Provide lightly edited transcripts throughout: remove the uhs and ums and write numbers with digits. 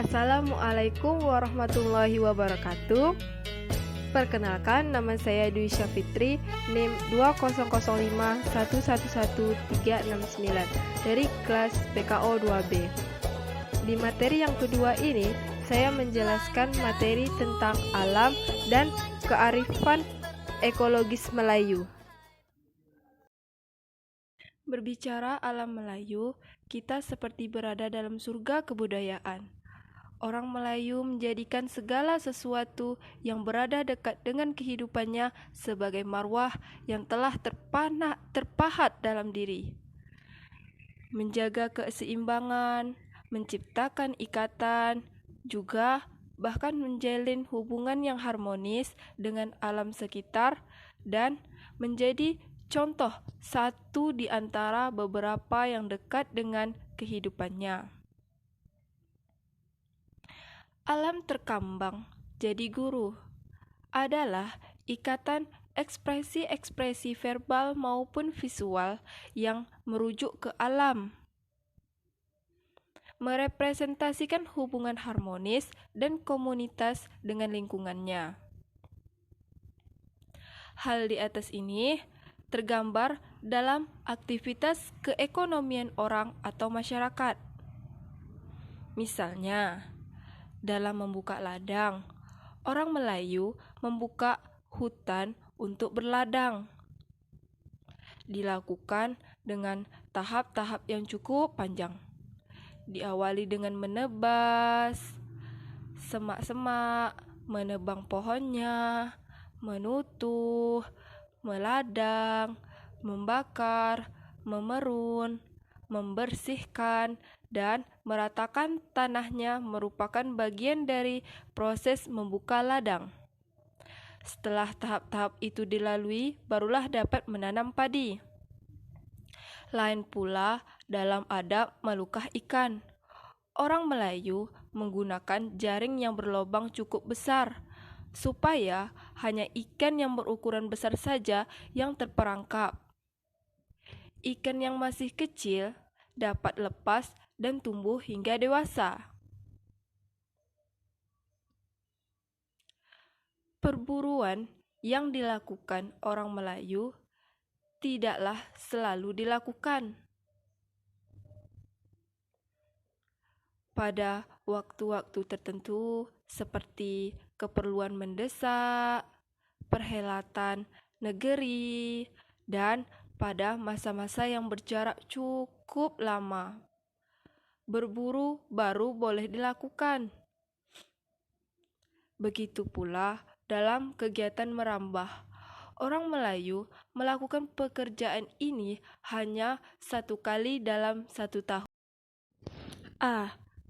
Assalamualaikum warahmatullahi wabarakatuh. Perkenalkan, nama saya Dwi Syafitri, NIM 20051111369 dari kelas PKO 2B. Di materi yang kedua ini, saya menjelaskan materi tentang alam dan kearifan ekologis Melayu. Berbicara alam Melayu, kita seperti berada dalam surga kebudayaan. Orang Melayu menjadikan segala sesuatu yang berada dekat dengan kehidupannya sebagai marwah yang telah terpahat dalam diri. Menjaga keseimbangan, menciptakan ikatan, juga bahkan menjalin hubungan yang harmonis dengan alam sekitar dan menjadi contoh satu di antara beberapa yang dekat dengan kehidupannya. Alam terkambang jadi guru adalah ikatan ekspresi-ekspresi verbal maupun visual yang merujuk ke alam, merepresentasikan hubungan harmonis dan komunitas dengan lingkungannya. Hal di atas ini tergambar dalam aktivitas keekonomian orang atau masyarakat. Misalnya, dalam membuka ladang, orang Melayu membuka hutan untuk berladang. Dilakukan dengan tahap-tahap yang cukup panjang. Diawali dengan menebas semak-semak, menebang pohonnya, menutuh, meladang, membakar, memerun, membersihkan, dan meratakan tanahnya merupakan bagian dari proses membuka ladang. Setelah tahap-tahap itu dilalui, barulah dapat menanam padi. Lain pula dalam adab melukah ikan. Orang Melayu menggunakan jaring yang berlubang cukup besar, supaya hanya ikan yang berukuran besar saja yang terperangkap. Ikan yang masih kecil dapat lepas dan tumbuh hingga dewasa. Perburuan yang dilakukan orang Melayu tidaklah selalu dilakukan. Pada waktu-waktu tertentu seperti keperluan mendesak, perhelatan negeri, dan pada masa-masa yang berjarak cukup lama, berburu baru boleh dilakukan. Begitu pula dalam kegiatan merambah. Orang Melayu melakukan pekerjaan ini hanya satu kali dalam satu tahun.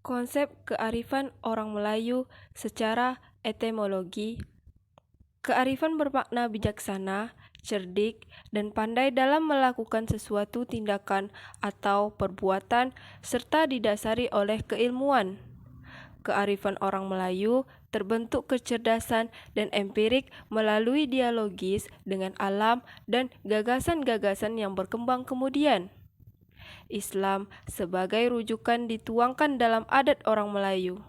Konsep kearifan orang Melayu secara etimologi. Kearifan bermakna bijaksana, cerdik, dan pandai dalam melakukan sesuatu tindakan atau perbuatan serta didasari oleh keilmuan. Kearifan orang Melayu terbentuk kecerdasan dan empirik melalui dialogis dengan alam dan gagasan-gagasan yang berkembang kemudian. Islam sebagai rujukan dituangkan dalam adat orang Melayu.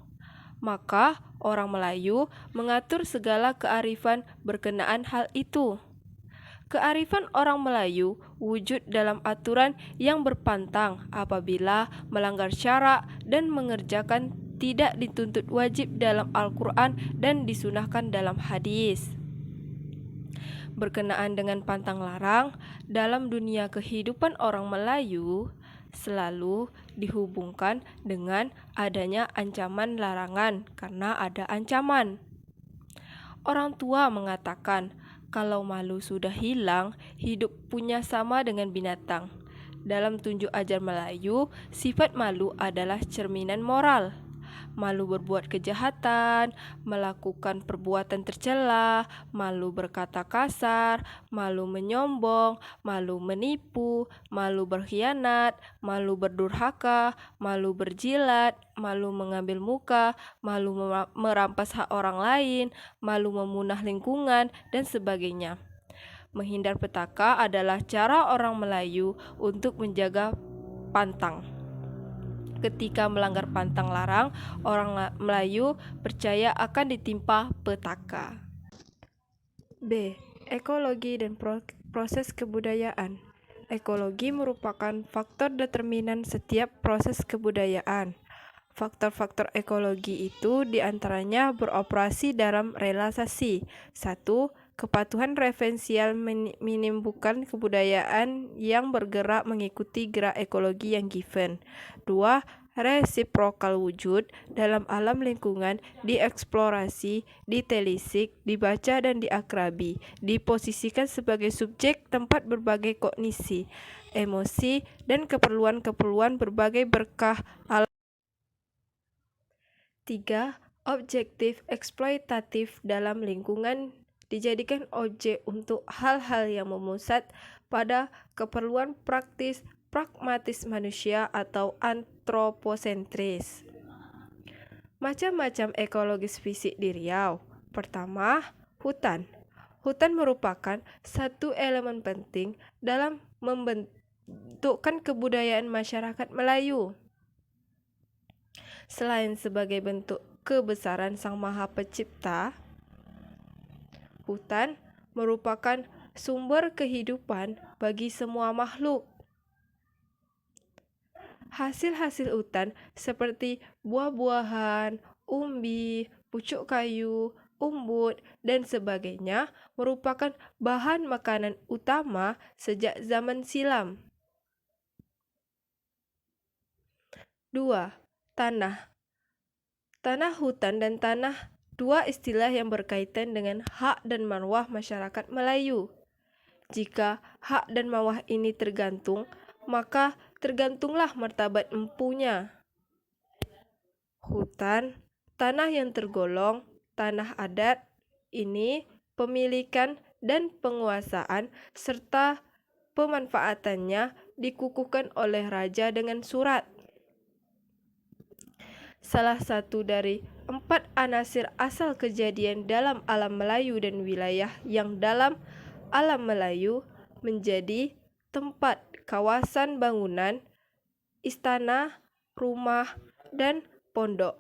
Maka orang Melayu mengatur segala kearifan berkenaan hal itu. Kearifan orang Melayu wujud dalam aturan yang berpantang apabila melanggar syarak dan mengerjakan tidak dituntut wajib dalam Al-Quran dan disunahkan dalam hadis. Berkenaan dengan pantang larang, dalam dunia kehidupan orang Melayu selalu dihubungkan dengan adanya ancaman larangan karena ada ancaman. Orang tua mengatakan, kalau malu sudah hilang, hidup punya sama dengan binatang. Dalam tunjuk ajar Melayu, sifat malu adalah cerminan moral. Malu berbuat kejahatan, melakukan perbuatan tercela, malu berkata kasar, malu menyombong, malu menipu, malu berkhianat, malu berdurhaka, malu berjilat, malu mengambil muka, malu merampas hak orang lain, malu memunah lingkungan, dan sebagainya. Menghindar petaka adalah cara orang Melayu untuk menjaga pantang. ketika melanggar pantang larang, orang Melayu percaya akan ditimpa petaka. B. Ekologi dan proses kebudayaan. Ekologi merupakan faktor determinan setiap proses kebudayaan. Faktor-faktor ekologi itu diantaranya beroperasi dalam realisasi. 1. Kepatuhan referensial menimbulkan kebudayaan yang bergerak mengikuti gerak ekologi yang given. 2. Resiprokal wujud dalam alam lingkungan dieksplorasi, ditelisik, dibaca dan diakrabi, diposisikan sebagai subjek tempat berbagai kognisi, emosi, dan keperluan-keperluan berbagai berkah alam. 3. Objektif eksploitatif dalam lingkungan dijadikan objek untuk hal-hal yang memusat pada keperluan praktis pragmatis manusia atau antroposentris. Macam-macam ekologis fisik di Riau. Pertama, hutan. Hutan merupakan satu elemen penting dalam membentukkan kebudayaan masyarakat Melayu. Selain sebagai bentuk kebesaran Sang Maha Pencipta, hutan merupakan sumber kehidupan bagi semua makhluk. Hasil-hasil hutan seperti buah-buahan, umbi, pucuk kayu, umbut, dan sebagainya merupakan bahan makanan utama sejak zaman silam. 2. Tanah. Tanah hutan dan tanah, dua istilah yang berkaitan dengan hak dan marwah masyarakat Melayu. Jika hak dan marwah ini tergantung, maka tergantunglah martabat empunya. Hutan, tanah yang tergolong tanah adat, ini pemilikan dan penguasaan serta pemanfaatannya dikukuhkan oleh raja dengan surat. Salah satu dari 4 anasir asal kejadian dalam alam Melayu dan wilayah yang dalam alam Melayu menjadi tempat kawasan bangunan, istana, rumah, dan pondok.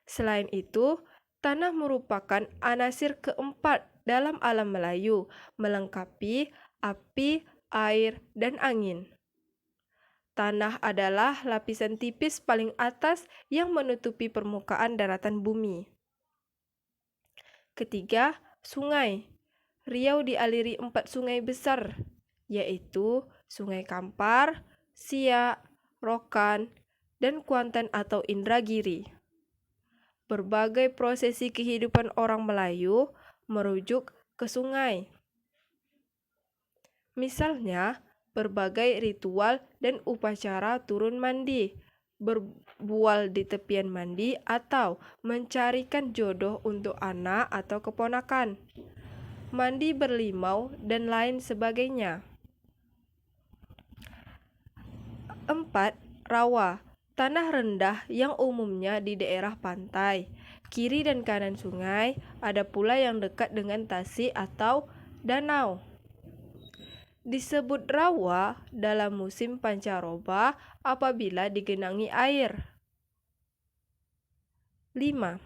Selain itu, tanah merupakan anasir keempat dalam alam Melayu, melengkapi api, air, dan angin. Tanah adalah lapisan tipis paling atas yang menutupi permukaan daratan bumi. Ketiga, sungai. Riau dialiri 4 sungai besar, yaitu Sungai Kampar, Siak, Rokan, dan Kuantan atau Indragiri. Berbagai prosesi kehidupan orang Melayu merujuk ke sungai. Misalnya, berbagai ritual dan upacara turun mandi, berbual di tepian mandi, atau mencarikan jodoh untuk anak atau keponakan, mandi berlimau, dan lain sebagainya. 4. Rawa. Tanah rendah yang umumnya di daerah pantai, kiri dan kanan sungai, ada pula yang dekat dengan tasik atau danau. Disebut rawa dalam musim pancaroba apabila digenangi air. 5.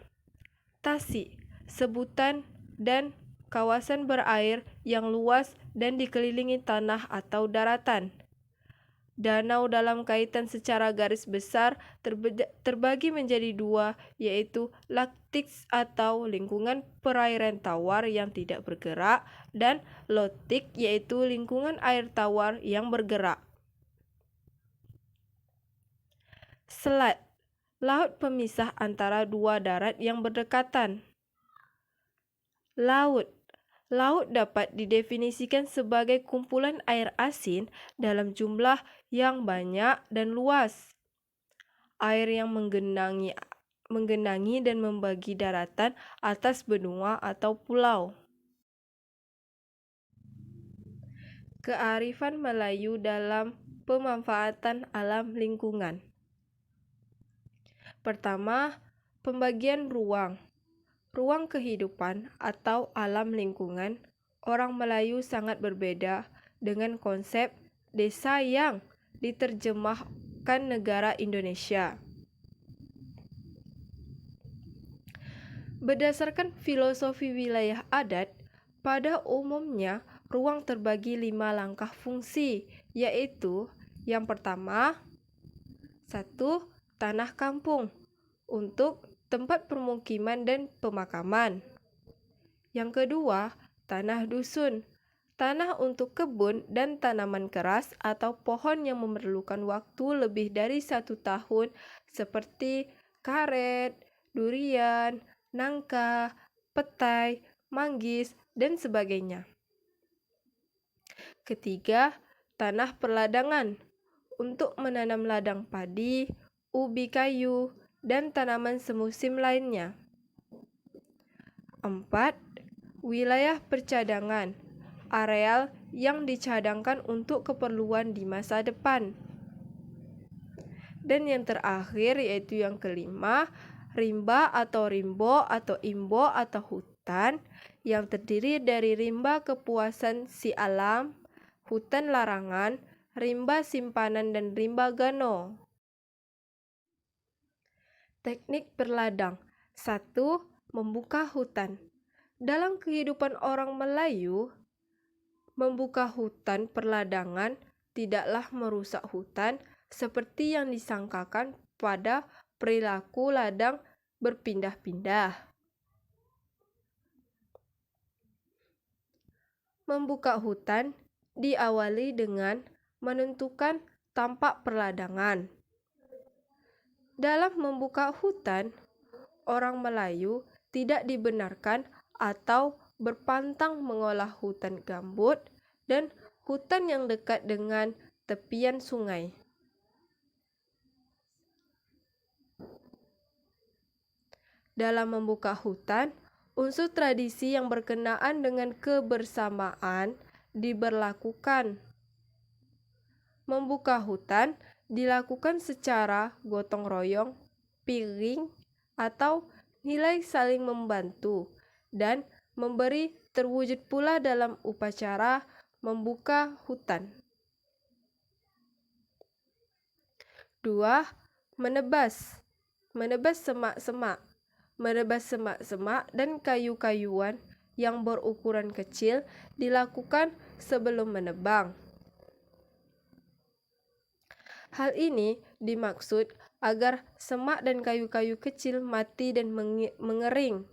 Tasik. Sebutan dan kawasan berair yang luas dan dikelilingi tanah atau daratan. Danau dalam kaitan secara garis besar terbagi menjadi 2, yaitu laktik atau lingkungan perairan tawar yang tidak bergerak, dan lotik yaitu lingkungan air tawar yang bergerak. Selat. Laut pemisah antara dua darat yang berdekatan. Laut. Laut dapat didefinisikan sebagai kumpulan air asin dalam jumlah yang banyak dan luas. Air yang menggenangi dan membagi daratan atas benua atau pulau. Kearifan Melayu dalam pemanfaatan alam lingkungan. Pertama, pembagian ruang. Ruang kehidupan atau alam lingkungan orang Melayu sangat berbeda dengan konsep desa yang diterjemahkan negara Indonesia. Berdasarkan filosofi wilayah adat, pada umumnya ruang terbagi 5 langkah fungsi, yaitu yang pertama, 1. Tanah kampung untuk tempat permukiman dan pemakaman. Yang kedua, tanah dusun, tanah untuk kebun dan tanaman keras atau pohon yang memerlukan waktu lebih dari 1 tahun seperti karet, durian, nangka, petai, manggis, dan sebagainya. Ketiga, tanah perladangan untuk menanam ladang padi, ubi kayu, dan tanaman semusim lainnya. 4. Wilayah percadangan, areal yang dicadangkan untuk keperluan di masa depan. Dan yang terakhir yaitu yang kelima, rimba atau rimbo atau imbo atau hutan yang terdiri dari rimba kepuasan si alam, hutan larangan, rimba simpanan, dan rimba gano. Teknik berladang. 1. Membuka hutan. Dalam kehidupan orang Melayu, membuka hutan perladangan tidaklah merusak hutan seperti yang disangkakan pada perilaku ladang berpindah-pindah. Membuka hutan diawali dengan menentukan tampak perladangan. Dalam membuka hutan, orang Melayu tidak dibenarkan atau berpantang mengolah hutan gambut dan hutan yang dekat dengan tepian sungai. Dalam membuka hutan, unsur tradisi yang berkenaan dengan kebersamaan diberlakukan. Membuka hutan dilakukan secara gotong royong, piring, atau nilai saling membantu, dan memberi terwujud pula dalam upacara membuka hutan. 2. Menebas. Menebas semak-semak. Menebas semak-semak dan kayu-kayuan yang berukuran kecil dilakukan sebelum menebang. Hal ini dimaksud agar semak dan kayu-kayu kecil mati dan mengering.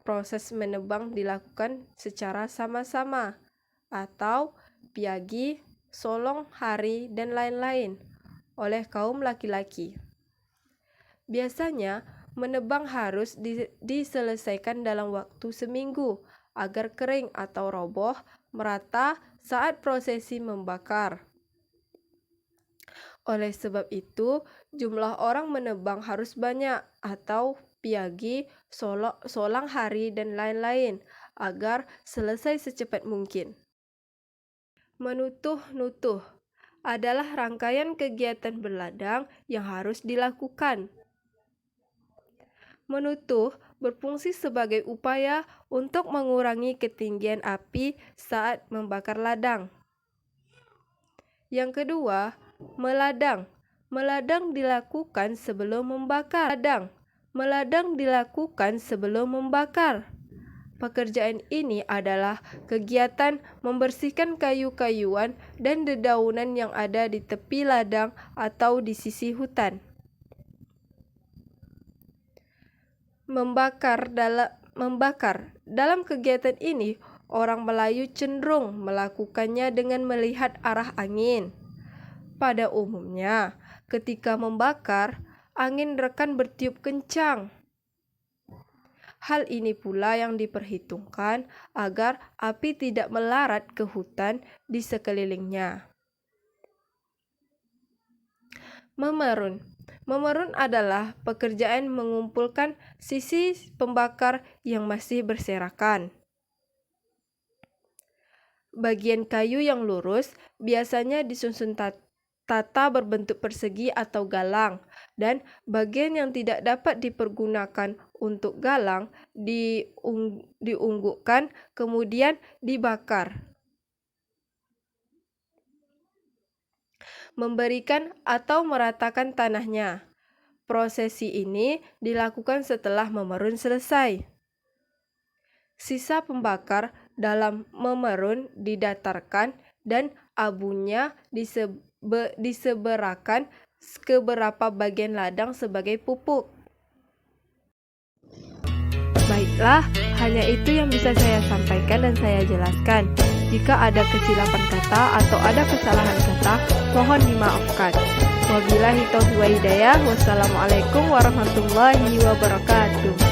Proses menebang dilakukan secara sama-sama atau piagi, solong hari, dan lain-lain oleh kaum laki-laki. Biasanya menebang harus diselesaikan dalam waktu seminggu agar kering atau roboh merata saat prosesi membakar. Oleh sebab itu, jumlah orang menebang harus banyak atau piagi, solang hari, dan lain-lain agar selesai secepat mungkin. Menutuh-nutuh adalah rangkaian kegiatan berladang yang harus dilakukan. Menutuh berfungsi sebagai upaya untuk mengurangi ketinggian api saat membakar ladang. Yang kedua, meladang. Meladang dilakukan sebelum membakar. Meladang dilakukan sebelum membakar. Pekerjaan ini adalah kegiatan membersihkan kayu-kayuan dan dedaunan yang ada di tepi ladang atau di sisi hutan. Membakar. Dalam kegiatan ini, orang Melayu cenderung melakukannya dengan melihat arah angin. Pada umumnya, ketika membakar, angin rekan bertiup kencang. Hal ini pula yang diperhitungkan agar api tidak melarat ke hutan di sekelilingnya. Memerun. Memerun adalah pekerjaan mengumpulkan sisi pembakar yang masih berserakan. Bagian kayu yang lurus biasanya disusun tata berbentuk persegi atau galang, dan bagian yang tidak dapat dipergunakan untuk galang diunggukkan kemudian dibakar. memberikan atau meratakan tanahnya. Prosesi ini dilakukan setelah memerun selesai. Sisa pembakar dalam memerun didatarkan dan abunya diseberakan ke beberapa bagian ladang sebagai pupuk. Baiklah, hanya itu yang bisa saya sampaikan dan saya jelaskan. Jika ada kesilapan kata atau ada kesalahan kata, mohon dimaafkan. Wabillahi taufiq wa hidayah. Wassalamualaikum warahmatullahi wabarakatuh.